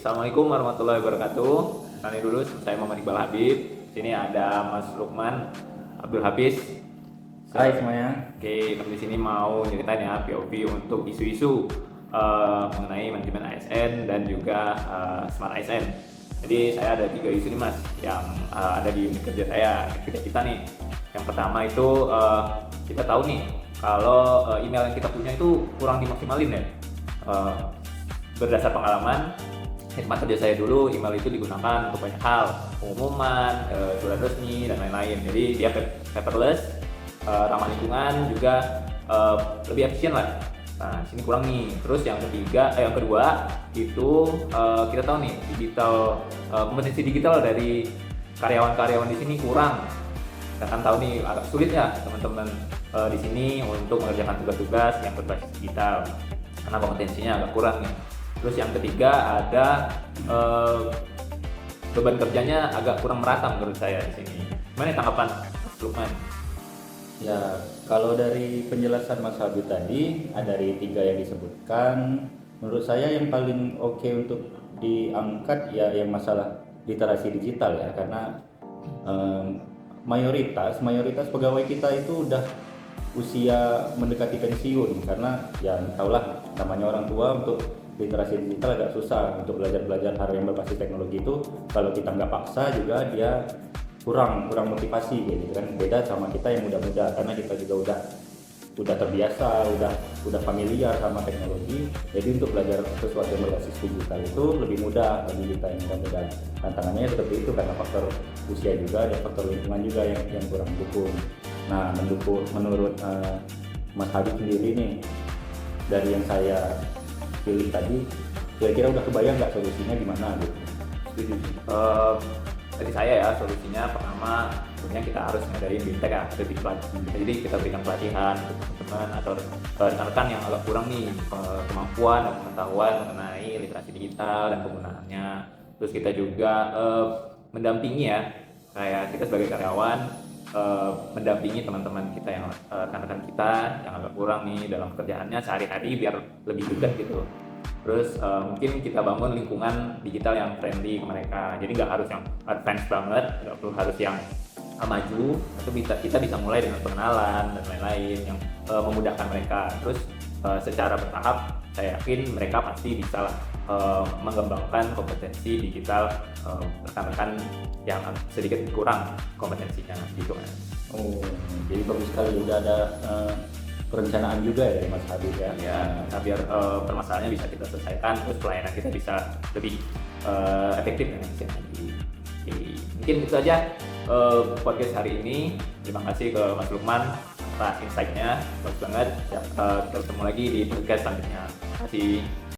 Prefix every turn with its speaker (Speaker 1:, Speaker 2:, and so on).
Speaker 1: Assalamualaikum warahmatullahi wabarakatuh. Kenalin dulu, saya Muhammad Iqbal Habib. Sini ada Mas Lukman Abdul Hafiz.
Speaker 2: Hai semuanya.
Speaker 1: Oke, kami di sini mau nyeritain ya POV untuk isu-isu mengenai manajemen ASN dan juga Smart ASN. Jadi saya ada 3 isu nih Mas yang ada di unit kerja saya, kerja kita nih. Yang pertama itu kita tahu nih kalau email yang kita punya itu kurang dimaksimalin ya. Berdasar pengalaman hikmat kerja saya dulu, email itu digunakan untuk banyak hal, pengumuman, surat resmi dan lain-lain. Jadi dia paperless, ramah lingkungan, juga lebih efisien lah. Nah, sini kurang nih. Terus yang kedua itu kita tahu nih kompetensi digital dari karyawan-karyawan di sini kurang. Kita kan tahu nih agak sulit ya teman-teman di sini untuk mengerjakan tugas-tugas yang berbasis digital karena kompetensinya agak kurang nih. Terus yang ketiga ada beban kerjanya agak kurang merata menurut saya di sini. Gimana tanggapan Mas Lukman?
Speaker 2: Ya, kalau dari penjelasan Mas Habib tadi, dari 3 yang disebutkan, menurut saya yang paling oke untuk diangkat ya yang masalah literasi digital ya, karena mayoritas pegawai kita itu udah usia mendekati pensiun, karena ya tahulah namanya orang tua untuk literasi digital agak susah untuk belajar hal yang berbasis teknologi itu. Kalau kita nggak paksa juga dia kurang motivasi gitu kan. Beda sama kita yang muda-muda, karena kita juga udah terbiasa, udah familiar sama teknologi. Jadi untuk belajar sesuatu yang berbasis digital itu lebih mudah bagi kita yang muda-muda. Tantangannya seperti itu karena faktor usia juga, ada faktor lingkungan juga yang kurang mendukung. Nah, menurut Mas Habib sendiri nih, dari yang saya pilih tadi, kira-kira udah kebayang nggak solusinya gimana gitu?
Speaker 1: Setuju. Dari saya ya solusinya pertama sebenarnya kita harus ngadain BIMTEK ya, jadi kita berikan pelatihan untuk teman-teman atau rekan-rekan yang agak kurang nih kemampuan dan pengetahuan mengenai literasi digital dan penggunaannya. Terus kita juga mendampingi ya, kayak kita sebagai karyawan mendampingi teman-teman kita yang rekan-rekan kita yang agak kurang nih dalam pekerjaannya sehari-hari biar lebih dekat gitu. Terus mungkin kita bangun lingkungan digital yang friendly ke mereka. Jadi nggak harus yang advance banget, nggak perlu harus yang maju. Itu kita bisa mulai dengan pengenalan dan lain-lain yang memudahkan mereka. Terus secara bertahap saya yakin mereka pasti bisa mengembangkan kompetensi digital rekan-rekan yang sedikit kurang kompetensinya gitu kan.
Speaker 2: Oh, jadi bagus sekali udah ada perencanaan juga ya Mas Habib ya.
Speaker 1: Ya, nah, biar permasalahannya bisa kita selesaikan, terus pelayanan kita bisa lebih efektif dan efisien lagi. Mungkin itu aja podcast hari ini. Terima kasih ke Mas Lukman atas insight-nya, bagus banget. Kita ketemu lagi di podcast selanjutnya. Terima kasih.